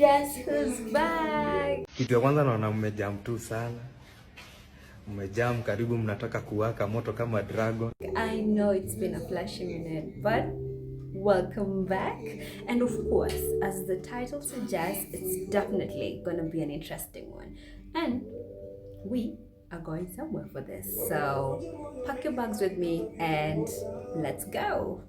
Guess who's back? Kitu ya kwanza naona mmejam tu sana. Mmejam karibu mnataka kuwaka moto kama dragon. I know it's been a flashy minute, but welcome back. And of course, as the title suggests, it's definitely gonna be an interesting one. And we are going somewhere for this. So pack your bags with me and let's go.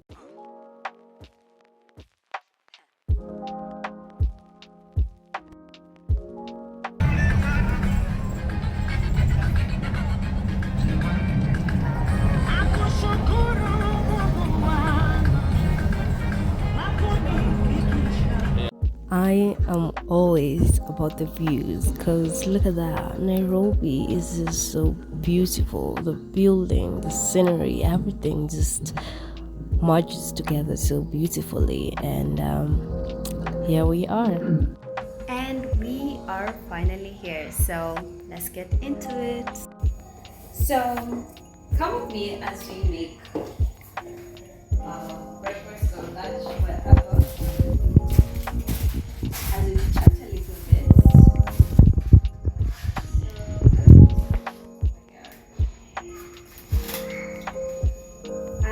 I am always about the views because look at that. Nairobi is just so beautiful. The building, the scenery, everything just merges together so beautifully. And here we are. And we are finally here. So let's get into it. So come with me as we make breakfast or lunch, whatever. As we chat a little bit. I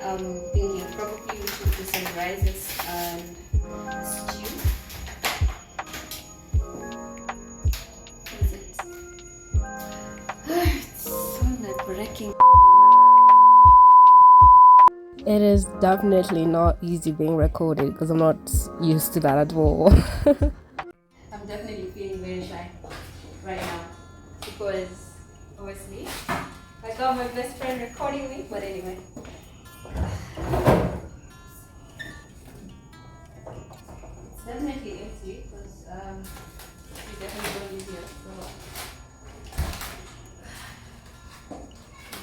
am thinking probably we should do some rices and stew. What is it? It's so nerve-wracking. It is definitely not easy being recorded because I'm not used to that at all. I'm definitely feeling very shy right now because obviously I got my best friend recording me, but anyway. It's definitely empty because we definitely don't live here. So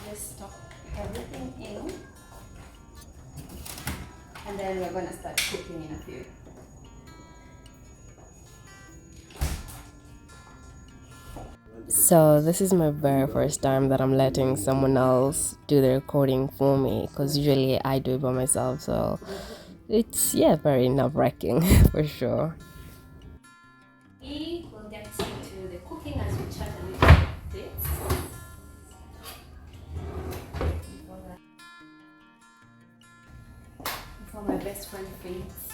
just stop everything in. And then we're gonna start cooking in a few. So this is my very first time that I'm letting someone else do the recording for me because usually I do it by myself. So it's very nerve-wracking for sure. We will get into the cooking as we chat a little bit. For my best friend faints.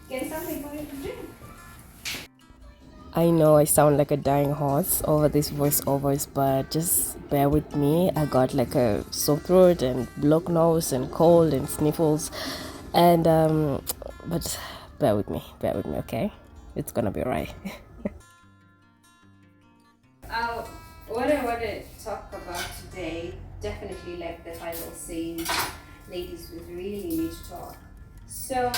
Get something for you to drink. I know I sound like a dying horse over these voiceovers, but just bear with me. I got like a sore throat and blocked nose and cold and sniffles, and but bear with me, okay? It's gonna be alright. What I want to talk about today, definitely like the title says, ladies, we really need to talk. So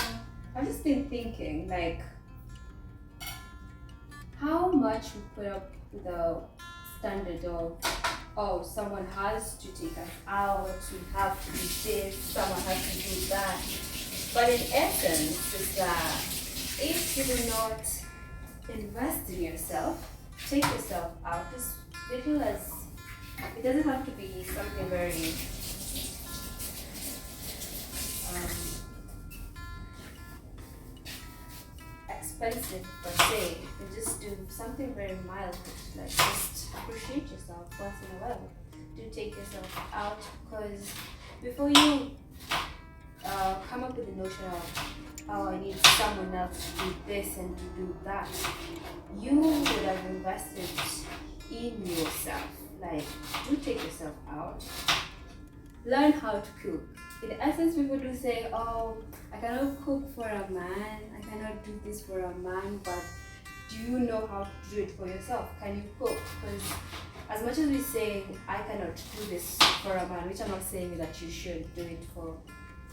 I've just been thinking, like, how much we put up with the standard of, oh, someone has to take us out, we have to do this, someone has to do that. But in essence, is that if you do not invest in yourself, take yourself out as little as, it doesn't have to be something very expensive per se. You can just do something very mild, like just appreciate yourself once in a while. Do take yourself out, because before you come up with the notion of, oh, I need someone else to do this and to do that, you would have invested in yourself. Like, do take yourself out. Learn how to cook. In essence, people do say, oh, I cannot cook for a man, I cannot do this for a man, but do you know how to do it for yourself? Can you cook? Because as much as we say, I cannot do this for a man, which I'm not saying that you should do it for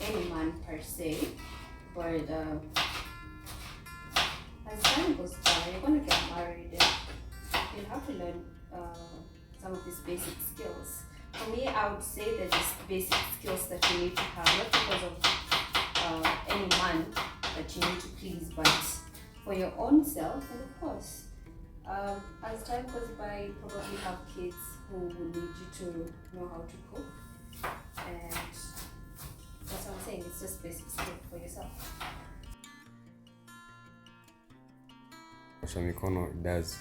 any man per se, but as time goes by, you're going to get married and you'll have to learn some of these basic skills. For me, I would say that just basic skills that you need to have, not because of any man that you need to please, but for your own self. And of course, as time goes by, you probably have kids who will need you to know how to cook, and that's what I'm saying, it's just basic skill for yourself. kuosha mikono, it does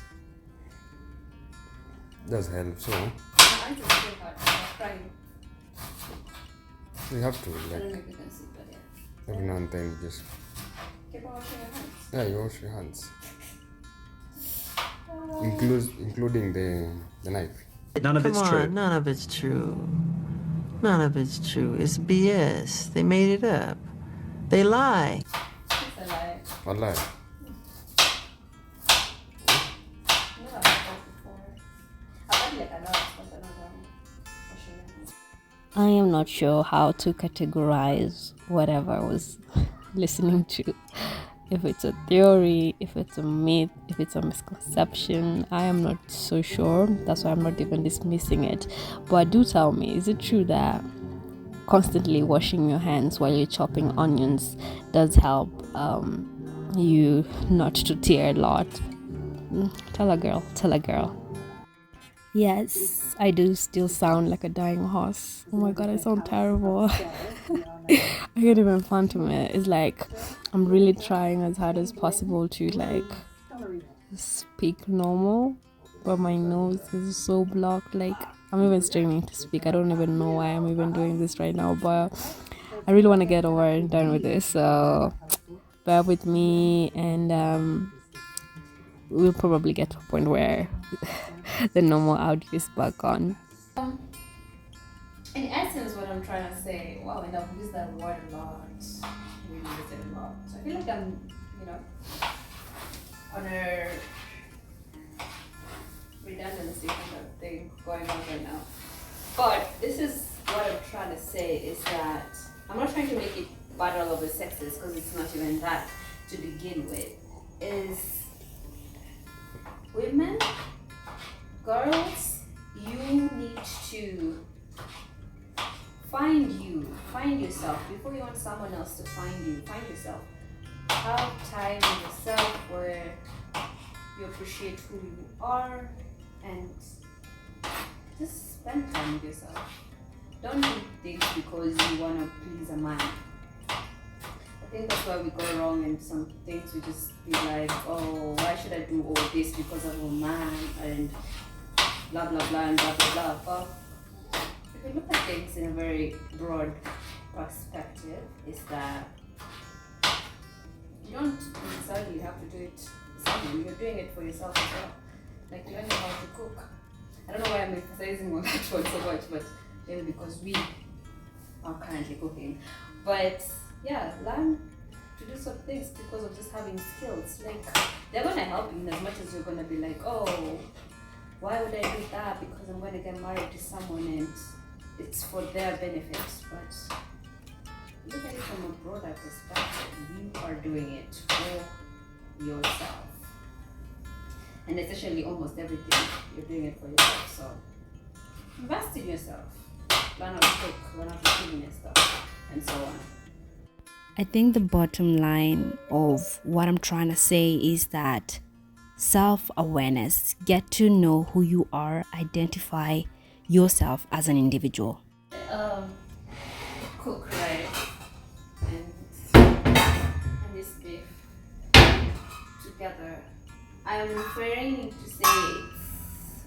help. So I just feel hard. I'm crying. you have to, I like, don't know if you can see, but yeah. every now and then just Keep on washing your hands. yeah, you wash your hands, including the knife. None of it's true. None of it's true. None of it's true. It's BS. They made it up. They lie. It's a lie. Wallahi. Never had that before. I've had like a lot, but I don't know. Washing your hands. I am not sure how to categorize whatever I was listening to. If it's a theory, if it's a myth, if it's a misconception, I am not so sure. That's why I'm not even dismissing it. But do tell me, is it true that constantly washing your hands while you're chopping onions does help you not to tear a lot? Tell a girl. Yes, I do still sound like a dying horse. Oh my god, I sound terrible. I can't even fathom it. It's like I'm really trying as hard as possible to like speak normal, but my nose is so blocked. Like I'm even straining to speak. I don't even know why I'm even doing this right now, but I really want to get over and done with this. So bear with me, and we'll probably get to a point where the normal audio is back on. In essence, what I'm trying to say, wow, and I've used that word a lot. We use it a lot. I feel like I'm, on a redundancy kind of thing going on right now. But this is what I'm trying to say is that I'm not trying to make it battle of the sexes because it's not even that to begin with. Is women, girls, you need to find yourself before you want someone else to find you. Find yourself. Have time with yourself where you appreciate who you are and just spend time with yourself. Don't do things because you want to please a man. I think that's why we go wrong in some things. We just be like, oh, why should I do all this because of a man and blah blah blah and blah blah blah. But if you look at things in a very broad perspective, is that you don't necessarily have to do it for someone. You're doing it for yourself as well. Like learning how to cook. I don't know why I'm emphasizing on that one so much, but maybe because we are currently cooking. But yeah, learn to do some things because of just having skills. Like they're gonna help you in as much as you're gonna be like, oh, why would I do that? Because I'm gonna get married to someone and it's for their benefit. But look at it from a broader perspective. You are doing it for yourself. And essentially almost everything, you're doing it for yourself. So invest in yourself. Learn how to cook, learn how to clean and stuff, and so on. I think the bottom line of what I'm trying to say is that self-awareness, get to know who you are, identify yourself as an individual. Cook, right? And this beef together. I'm referring to say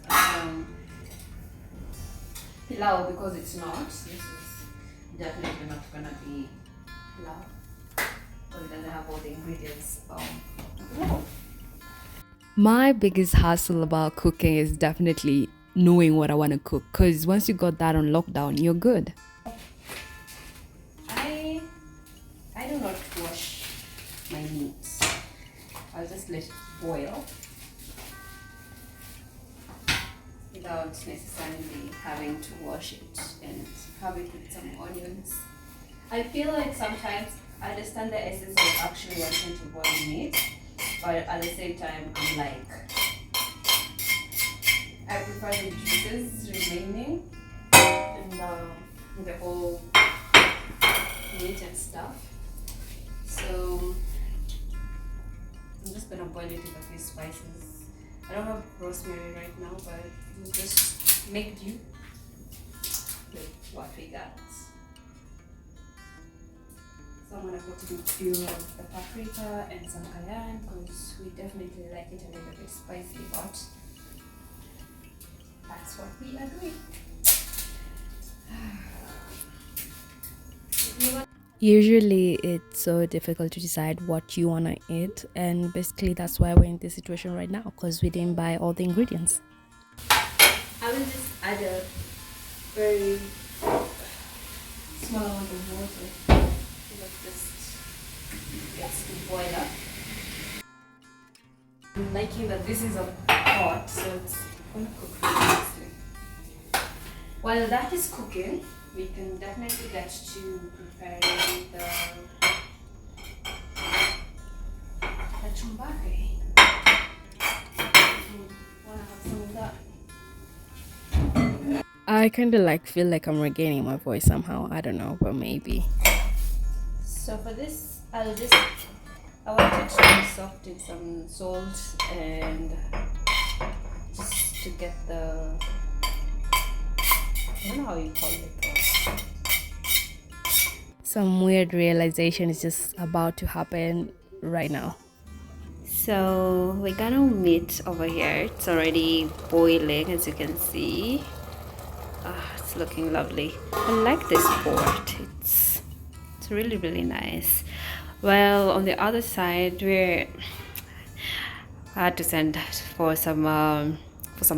it's pilau because it's not. This is definitely not gonna be pilau because it doesn't have all the ingredients of pilau. My biggest hassle about cooking is definitely knowing what I want to cook, because once you got that on lockdown, you're good. I do not wash my meat. I'll just let it boil without necessarily having to wash it and have it with some onions. I feel like sometimes I understand the essence of actually wanting to boil meat, but at the same time I'm like, I prefer the juices remaining in the whole meat and stuff. So I'm just gonna boil it with a few spices. I don't have rosemary right now, but we'll just make do with what we got. So I'm gonna put in a few of the paprika and some cayenne because we definitely like it a little bit spicy, but that's what we are doing. Usually, it's so difficult to decide what you want to eat, and basically, that's why we're in this situation right now because we didn't buy all the ingredients. I will just add a very small amount of water so that this gets to boil up. I'm liking that this is a pot, so it's going to cook really nicely. While that is cooking, we can definitely get to preparing the kachumbari. Want to have some of that? I kind of like feel like I'm regaining my voice somehow. I don't know, but maybe. So for this, I want it to be soaked in some salt and just to get the, I don't know how you call it. Some weird realization is just about to happen right now. So we got our meat over here. It's already boiling, as you can see. It's looking lovely. I like this pot. It's really, really nice. Well, on the other side, I had to send for some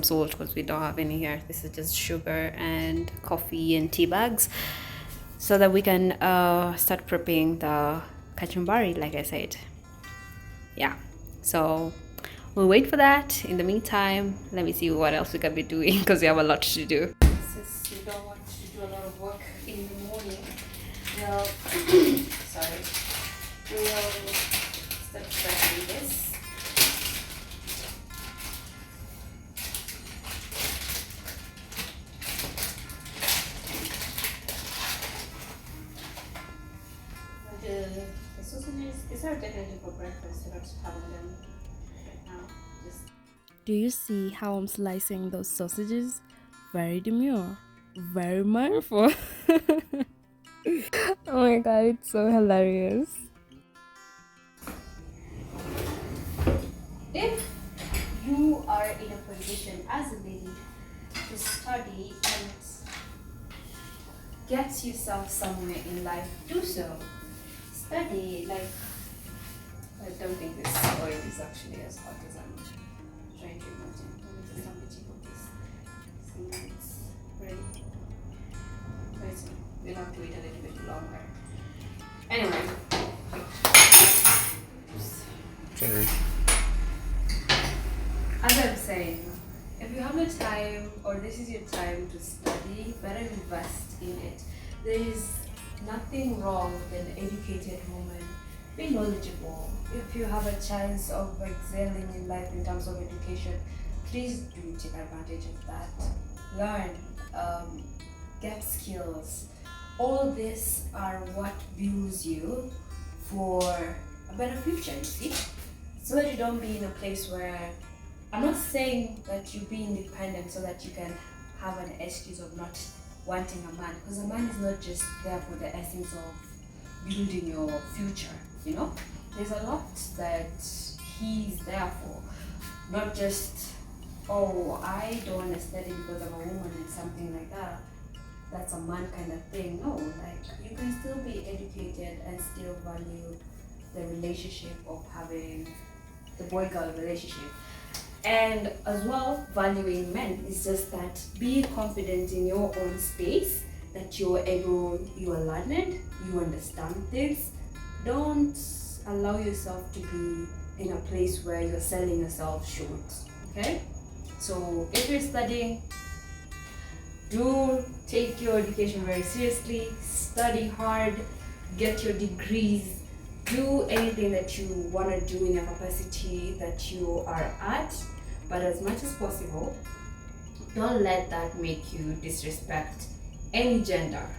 salt because we don't have any here. This is just sugar and coffee and tea bags, so that we can start prepping the kachumbari, like I said. Yeah, so we'll wait for that. In the meantime, let me see what else we can be doing because we have a lot to do. Since we don't want to do a lot of work in the morning, well, sorry, we'll start prepping this. The sausages, these are definitely for breakfast. I don't have them right now. Just Do you see how I'm slicing those sausages? Very demure, very mindful. Oh my god, it's so hilarious. if you are in a position as a lady to study and get yourself somewhere in life, do so. Study, like, I don't think this oil is actually as hot as I'm trying to imagine. Let me just have a check of this. See if it's ready. Wait, we'll have to wait a little bit longer. Anyway. Sorry. As I'm saying, if you have the time or this is your time to study, better invest in it. There is nothing wrong with an educated woman. Be knowledgeable. If you have a chance of excelling in life in terms of education, please do take advantage of that. Learn, get skills. All this are what builds you for a better future, you see? So that you don't be in a place where, I'm not saying that you be independent so that you can have an excuse of not wanting a man, because a man is not just there for the essence of building your future, you know? There's a lot that he's there for, not just, oh, I don't want to study because I'm a woman and something like that. That's a man kind of thing. No, like, you can still be educated and still value the relationship of having the boy-girl relationship. And as well, valuing men is just that be confident in your own space, that you are learned, you understand things. Don't allow yourself to be in a place where you're selling yourself short, okay? So if you're studying, do take your education very seriously, study hard, get your degrees, do anything that you want to do in your capacity that you are at. But as much as possible, don't let that make you disrespect any gender,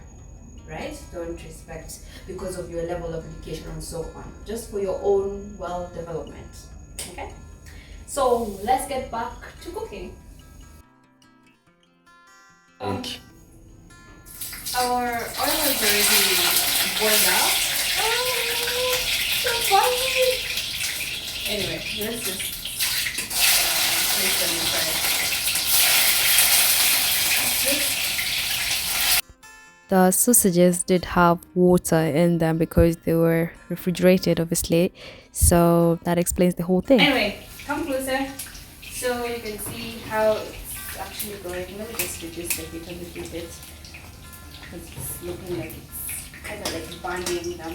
right? Don't respect because of your level of education and so on, just for your own well-development, okay? So let's get back to cooking. Thank you. Our oil is already boiled up. so funny. Anyway, let's just make them inside. The sausages did have water in them because they were refrigerated, obviously. So that explains the whole thing. Anyway, come closer so you can see how it's actually going. Let me just reduce the heat a little bit because it's looking like it's kind of like burning them.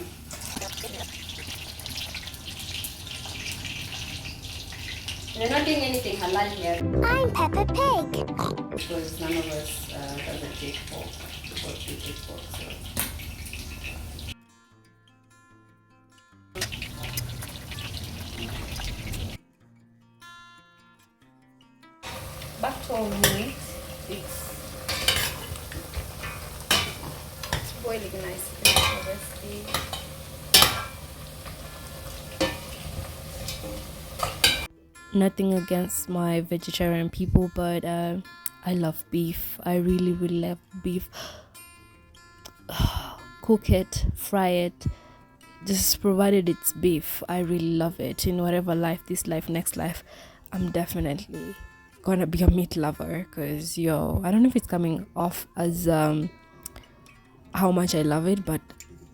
We're not doing anything halal here. I'm Peppa Pig. Because none of us doesn't take pork. Or we take pork, so. Back to our meat. It's boiling nicely. Nothing against my vegetarian people, but I love beef. I really, really love beef. Cook it, fry it, just provided it's beef. I really love it. In whatever life, this life, next life, I'm definitely gonna be a meat lover. Because I don't know if it's coming off as how much I love it, but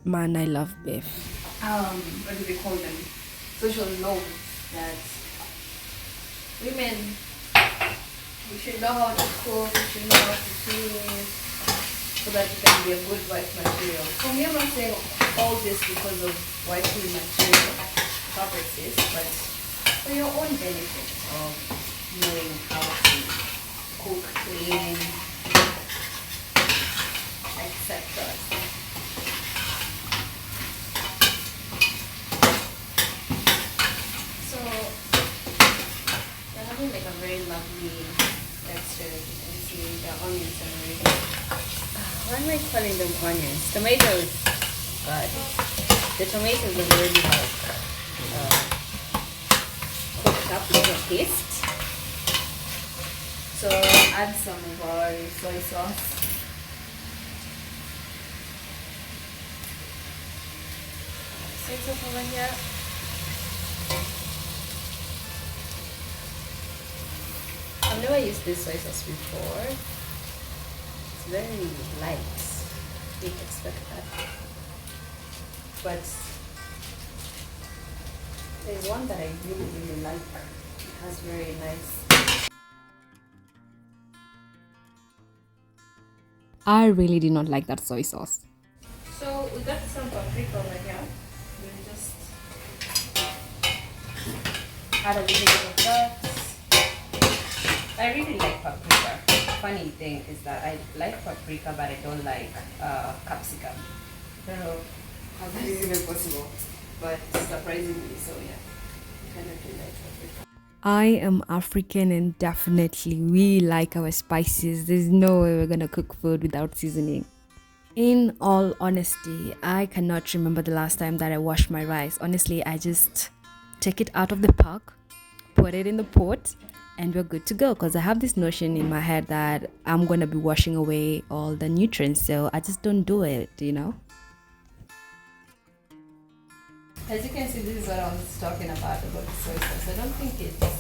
man, I love beef. What do they call them? Social norms that women, we should know how to cook, we should know how to clean, so that you can be a good wife material. For me, I'm not saying all this because of wifely material purposes, but for your own benefit of knowing how to cook, clean, etc. So they're having like a very lovely texture. You can see the onions are already. Why am I calling them onions? Tomatoes. God. The tomatoes are already like cooked up with a paste. So add some of our soy sauce. Soy sauce over here. I've never used this soy sauce before. It's very light. Didn't expect that. But there's one that I really, really like. It has very nice. I really did not like that soy sauce. So we got some paprika over here. We'll just add a little bit of that. I really like paprika. Funny thing is that I like paprika, but I don't like capsicum. I don't know how that is even possible, but surprisingly so, yeah. I kind of do like paprika. I am African and definitely we like our spices. There's no way we're gonna cook food without seasoning. In all honesty, I cannot remember the last time that I washed my rice. Honestly, I just take it out of the pot, put it in the pot, and we're good to go. Because I have this notion in my head that I'm gonna be washing away all the nutrients, so I just don't do it, As you can see, this is what I was talking about the soy sauce. I don't think it's as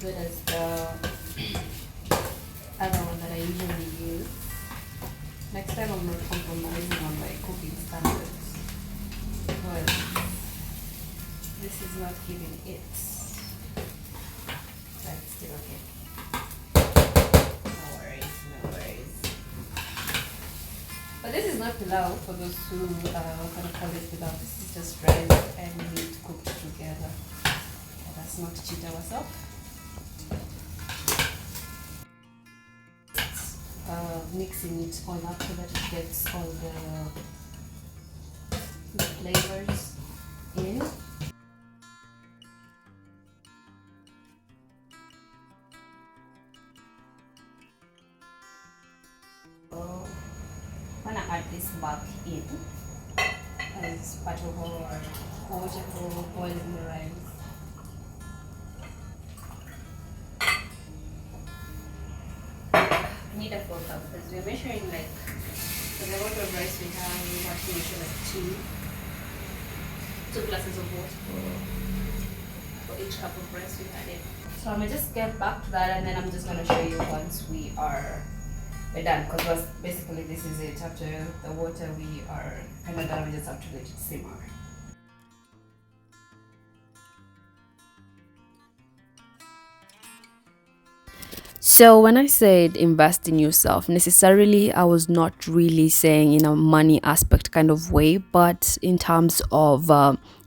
good as the other one that I usually use. Next time I'm not compromising on my cooking standards, because this is not giving it. But it's still okay. No worries, no worries. But this is not pilau for those who are going to call it pilau. This is just rice and meat cooked together. Let's not cheat ourselves. Mixing it all up so that it gets all the flavors in. So I'm gonna add this back in as part of our water for boiling the rice. Need a 4 cup because we're measuring like for the amount of rice we have to measure like 2. 2 glasses of water for each cup of rice we had in. So I'm gonna just get back to that, and then I'm just gonna show you once we're done, because basically this is it. After the water we are kind of done. We just have to let it simmer. So when I said invest in yourself, necessarily I was not really saying in a money aspect kind of way, but in terms of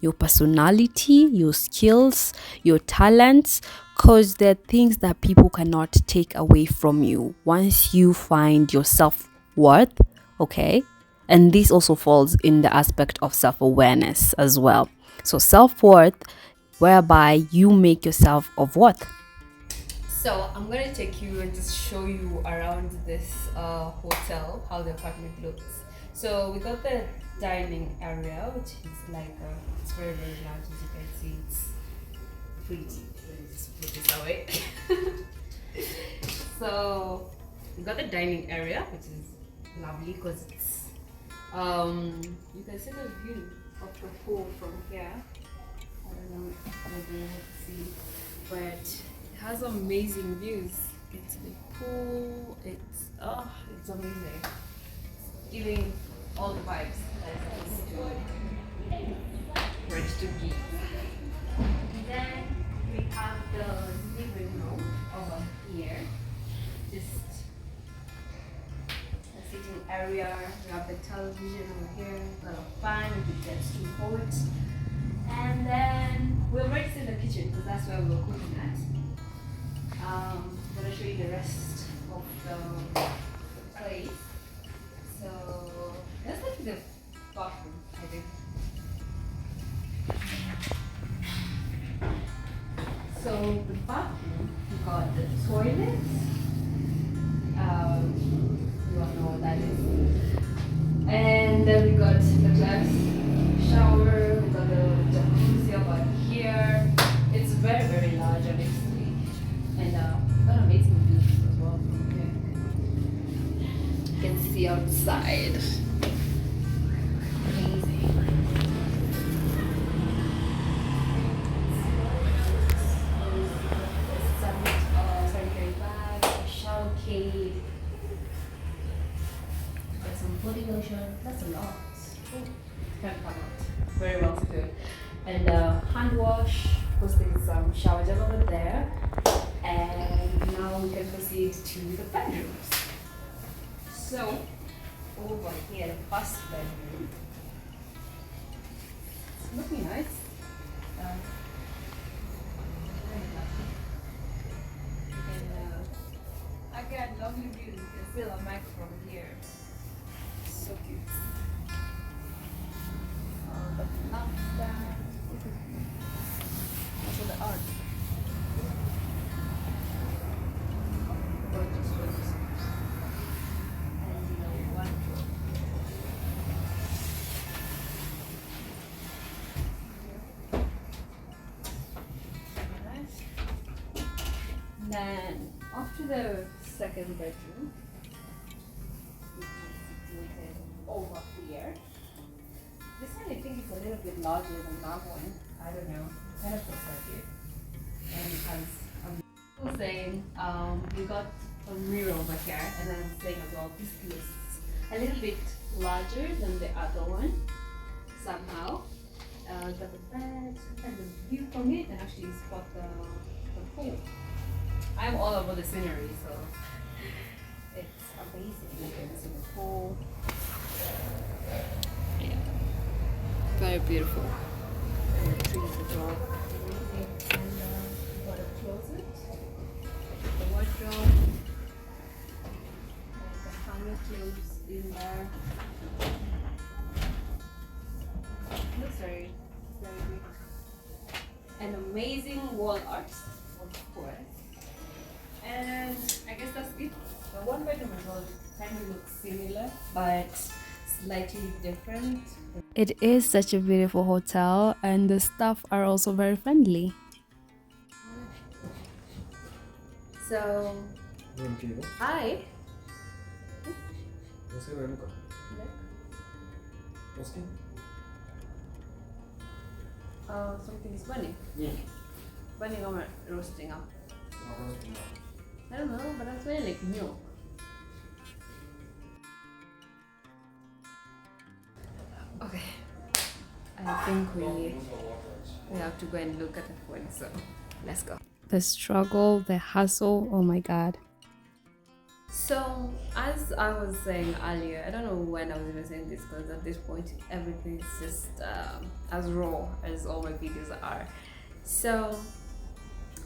your personality, your skills, your talents, because there are things that people cannot take away from you once you find your self-worth, okay? And this also falls in the aspect of self-awareness as well. So self-worth, whereby you make yourself of worth. So I'm gonna take you and just show you around this hotel, how the apartment looks. So we got the dining area, which is like it's very large, as you can see. It's pretty. Let's put this away. So we got the dining area, which is lovely because it's you can see the view of the pool from here. I don't know whether you can see, but has amazing views. It's the pool. It's amazing. Giving all the vibes that it's ready to give. Then we have the living room over here. Just a sitting area. We have the television over here. Got a fan if it gets too hot. And then we already see the kitchen because that's where we were cooking at. I'm gonna show you the rest of the place. So let's go to the bathroom, I think. So the bathroom, we got the toilet. You all know what that is. And then we got the glass shower. We got the jacuzzi over here. It's very large, honestly. And got amazing views as well from here. You can see outside. Amazing. Sanitary bag, shower cave. Got some body lotion. That's a lot. Can't come out. Very well secured. And hand wash. Because there's some shower gel over there. And now we can proceed to the bedrooms. So, over here, the first bedroom. It's looking nice. Very lovely. And again, lovely views. You can see the mic from here. So cute. The lampstand. Also the art. Then off to the second bedroom, we can situated over here. This one I think is a little bit larger than that one. I don't know. Kind of looks like it. And it has saying we got a mirror over here, and then I'm saying as well this looks a little bit larger than the other one somehow. Got the bed and the view from it, and actually spot the pool. I'm all over the scenery, so it's amazing. You can see the pool. Yeah, very beautiful. And the trees as well. Amazing. And got a closet, the wardrobe, and the hanger clothes in there. Looks very good. And amazing wall art, of course. And I guess that's it. The one bedroom as well kind of looks similar, but slightly different. It is such a beautiful hotel, and the staff are also very friendly. So, hi. Something is burning. Burning or roasting up. I don't know, but I'm smelling like milk. Okay, I think we have to go and look at the food, so let's go. The struggle, the hustle, oh my god. So, as I was saying earlier, I don't know when I was even saying this because at this point everything is just as raw as all my videos are. So,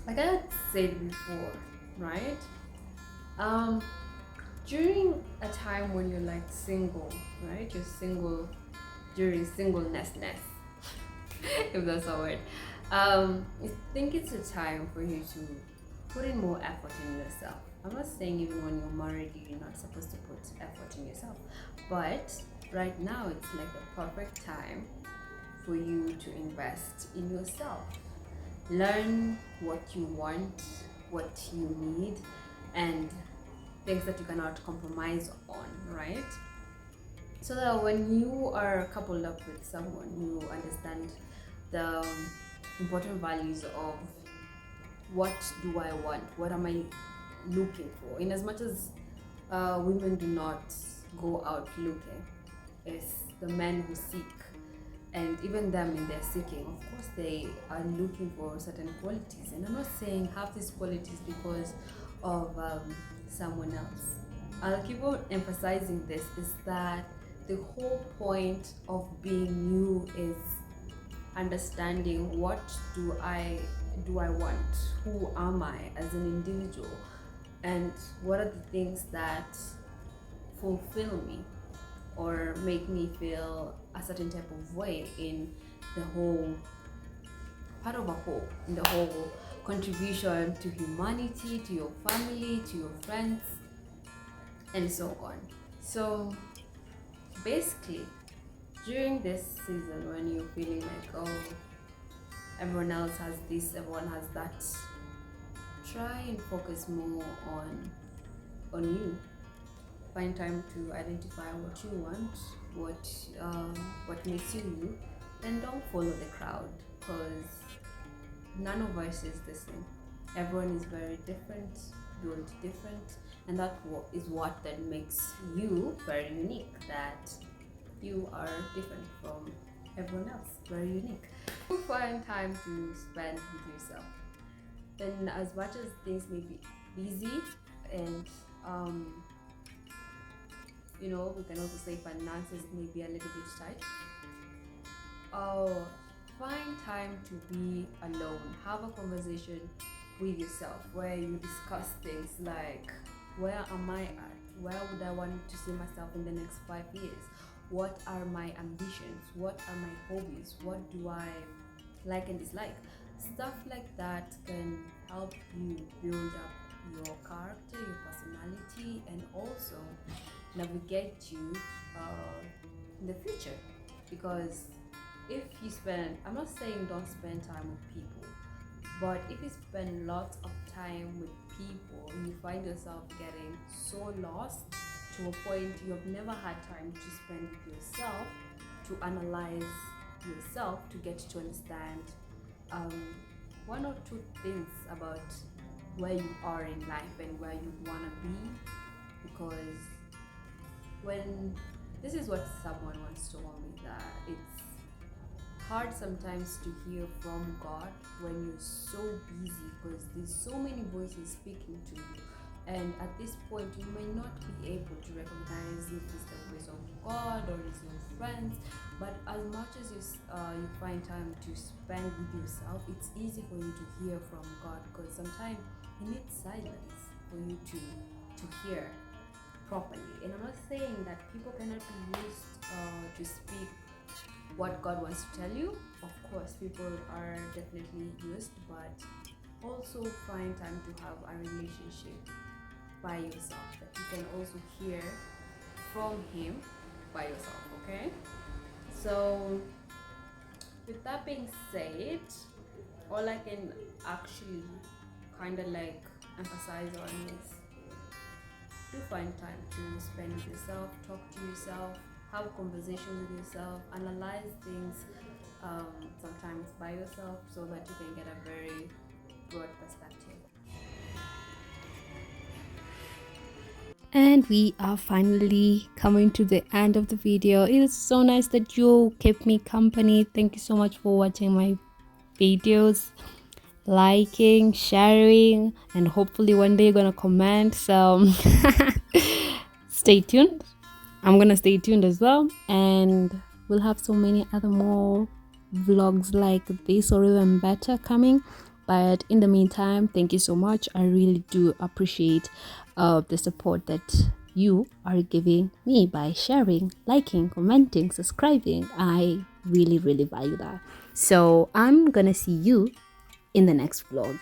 like I had said before, right? During a time when you're like single, right? You're single during singleness, if that's a word. I think it's a time for you to put in more effort in yourself. I'm not saying even when you're married you're not supposed to put effort in yourself, but right now it's like the perfect time for you to invest in yourself. Learn what you want, what you need, and things that you cannot compromise on, right? So that when you are coupled up with someone, you understand the important values of what do I want, what am I looking for. In as much as women do not go out looking, it's the men who seek, and even them in their seeking, of course they are looking for certain qualities. And I'm not saying have these qualities because of someone else. I'll keep on emphasizing this, is that the whole point of being you is understanding what do I want, who am I as an individual, and what are the things that fulfill me or make me feel a certain type of way in the whole part of a whole, in the whole contribution to humanity, to your family, to your friends, and so on. So basically, during this season when you're feeling like, oh, everyone else has this, everyone has that, try and focus more on you. Find time to identify what you want, what makes you you, and don't follow the crowd, because none of us is the same. Everyone is very different, built different, and that is what that makes you very unique, that you are different from everyone else, very unique. Find time to spend with yourself. Then as much as things may be busy and we can also say finances may be a little bit tight, find time to be alone. Have a conversation with yourself where you discuss things like, where am I at? Where would I want to see myself in the next 5 years? What are my ambitions? What are my hobbies? What do I like and dislike? Stuff like that can help you build up your character, your personality, and also navigate you in the future. Because if you spend, I'm not saying don't spend time with people, but if you spend lots of time with people, you find yourself getting so lost to a point you have never had time to spend with yourself, to analyze yourself, to get to understand one or two things about where you are in life and where you want to be. Because when this is what someone once told me, that it's hard sometimes to hear from God when you're so busy, because there's so many voices speaking to you, and at this point you may not be able to recognize if it's the voice of God or it's your friends. But as much as you find time to spend with yourself, it's easy for you to hear from God, because sometimes you need silence for you to hear properly. And I'm not saying that people cannot be used to speak what God wants to tell you. Of course, people are definitely used, but also find time to have a relationship by yourself, that you can also hear from Him by yourself, okay? So, with that being said, all I can actually kind of like emphasize on is, do find time to spend with yourself, talk to yourself, have conversations with yourself, analyze things sometimes by yourself, so that you can get a very broad perspective. And we are finally coming to the end of the video. It is so nice that you kept me company. Thank you so much for watching my videos, liking, sharing, and hopefully one day you're gonna comment. So stay tuned. I'm gonna stay tuned as well, and we'll have so many other more vlogs like this or even better coming. But in the meantime, thank you so much. I really do appreciate the support that you are giving me by sharing, liking, commenting, subscribing. I really value that. So I'm gonna see you in the next vlog.